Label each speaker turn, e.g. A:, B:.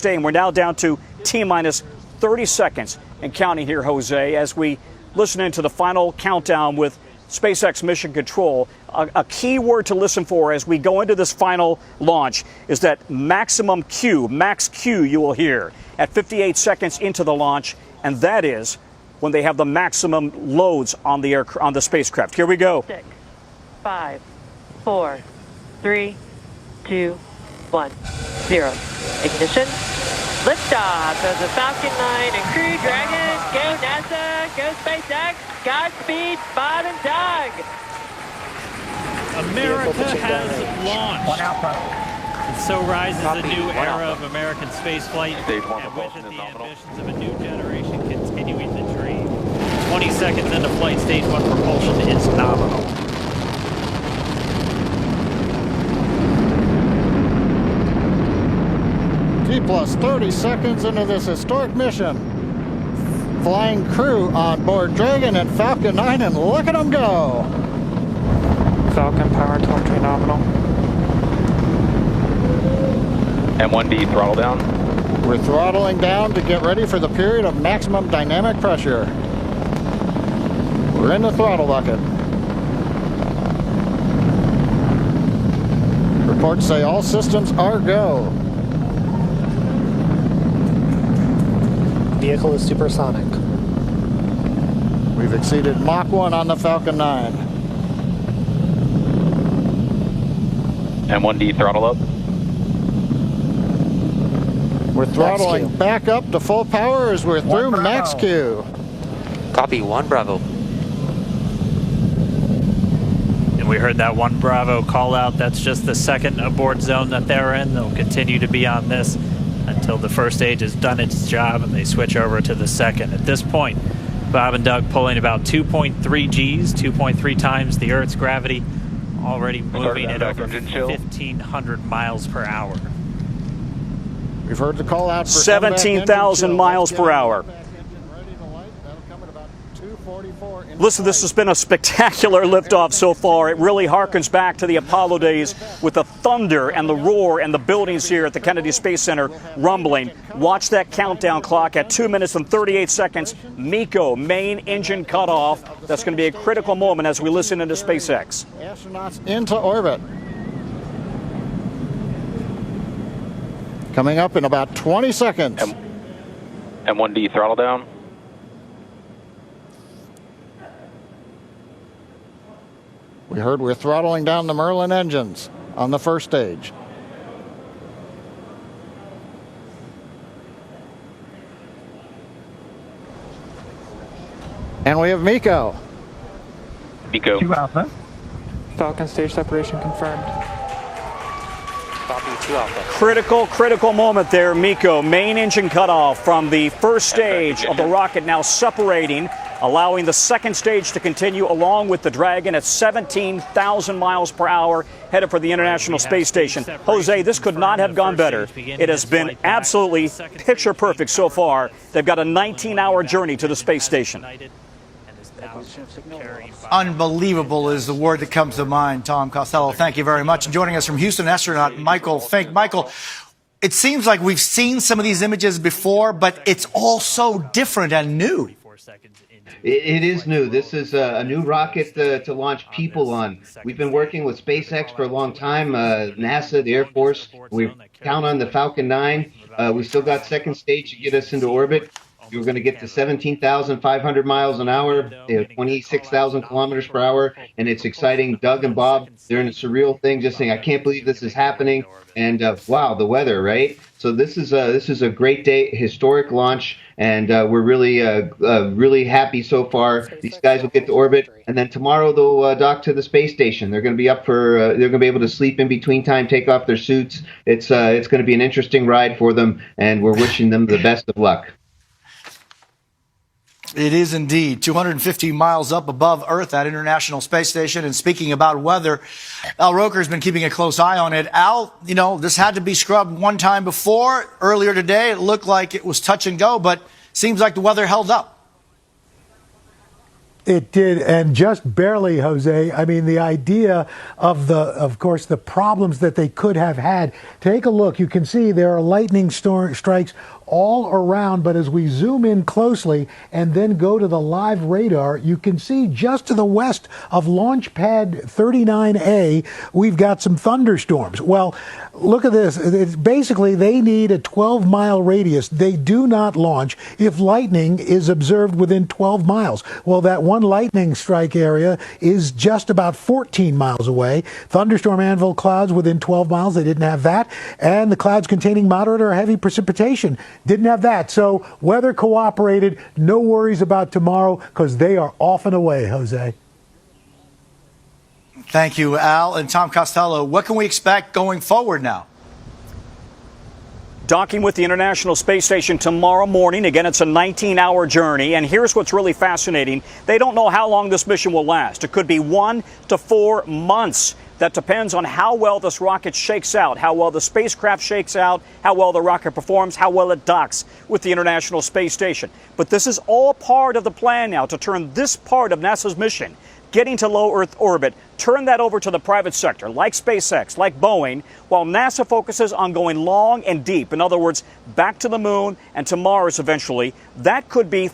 A: And we're now down to T-minus 30 seconds and counting here, Jose, as we listen into the final countdown with SpaceX Mission Control. A key word to listen for as we go into this final launch is that maximum Q, max Q you will hear at 58 seconds into the launch, and that is when they have the maximum loads on the spacecraft. Here we go.
B: 6, 5, 4, 3, 2, 1, 0. Ignition. Liftoff of the Falcon 9 and Crew Dragon. Go NASA, go SpaceX. Godspeed, Bob and Doug.
C: America has launched. And so rises a new era of American spaceflight, and with it the ambitions of a new generation continuing the dream. 20 seconds into flight, stage 1 propulsion is nominal.
D: T-plus 30 seconds into this historic mission. Flying crew on board Dragon and Falcon 9, and look at them go.
E: Falcon power telemetry nominal.
F: M1D throttle down.
D: We're throttling down to get ready for the period of maximum dynamic pressure. We're in the throttle bucket. Reports say all systems are go.
E: Vehicle is supersonic.
D: We've exceeded Mach 1 on the Falcon 9.
F: M1D throttle up.
D: We're throttling back up to full power as we're through max Q.
E: Copy, 1 Bravo.
C: And we heard that 1 Bravo call out. That's just the second abort zone that they're in. They'll continue to be on this until the first stage has done its job and they switch over to the second. At this point, Bob and Doug pulling about 2.3 Gs, 2.3 times the Earth's gravity, already moving at over 1,500 miles per hour.
D: We've heard the call out for
A: 17,000 miles per hour. Listen, this has been a spectacular liftoff so far. It really harkens back to the Apollo days with the thunder and the roar and the buildings here at the Kennedy Space Center rumbling. Watch that countdown clock at 2 minutes and 38 seconds. MECO, main engine cutoff. That's going to be a critical moment as we listen into SpaceX.
D: Astronauts into orbit. Coming up in about 20 seconds.
F: M1D throttle down.
D: We heard we're throttling down the Merlin engines on the first stage. And we have MECO.
F: MECO.
E: 2 Alpha. Falcon stage separation confirmed. Copy, 2 Alpha.
A: Critical moment there, MECO. Main engine cutoff from the first stage of the rocket now separating, allowing the second stage to continue along with the Dragon at 17,000 miles per hour, headed for the International Space Station. Jose, this could not have gone better. It has been absolutely picture perfect so far. They've got a 19-hour journey to the space station.
G: Unbelievable is the word that comes to mind. Tom Costello, thank you very much. And joining us from Houston, astronaut Michael Fink. Michael, it seems like we've seen some of these images before, but it's all so different and new.
H: It is new. This is a new rocket to launch people on. We've been working with SpaceX for a long time, NASA, the Air Force. We count on the Falcon 9. We still got second stage to get us into orbit. We're going to get to 17,500 miles an hour, 26,000 kilometers per hour, and it's exciting. Doug and Bob, they're in a surreal thing, just saying, I can't believe this is happening. And wow, the weather, right? So this is a great day, historic launch, and we're really happy so far. These guys will get to orbit, and then tomorrow they'll dock to the space station. They're going to be up for, they're going to be able to sleep in between time, take off their suits. It's going to be an interesting ride for them, and we're wishing them the best of luck.
G: It is indeed 250 miles up above Earth at International Space Station. And speaking about weather, Al Roker's been keeping a close eye on it. Al, you know, this had to be scrubbed one time before. Earlier today, it looked like it was touch and go, but seems like the weather held up.
I: It did, and just barely, Jose. I mean, the idea of course, the problems that they could have had. Take a look. You can see there are lightning strikes all around, but as we zoom in closely and then go to the live radar, you can see just to the west of Launch Pad 39A, we've got some thunderstorms. Well, look at this. It's basically, they need a 12-mile radius. They do not launch if lightning is observed within 12 miles. Well, that one lightning strike area is just about 14 miles away. Thunderstorm anvil clouds within 12 miles, they didn't have that. And the clouds containing moderate or heavy precipitation, didn't have that. So weather cooperated. No worries about tomorrow because they are off and away, Jose.
G: Thank you, Al. And Tom Costello, what can we expect going forward now?
A: Docking with the International Space Station tomorrow morning. Again, it's a 19-hour journey. And here's what's really fascinating. They don't know how long this mission will last. It could be 1 to 4 months. That depends on how well this rocket shakes out, how well the spacecraft shakes out, how well the rocket performs, how well it docks with the International Space Station. But this is all part of the plan now to turn this part of NASA's mission, getting to low Earth orbit, turn that over to the private sector, like SpaceX, like Boeing, while NASA focuses on going long and deep. In other words, back to the moon and to Mars eventually. That could be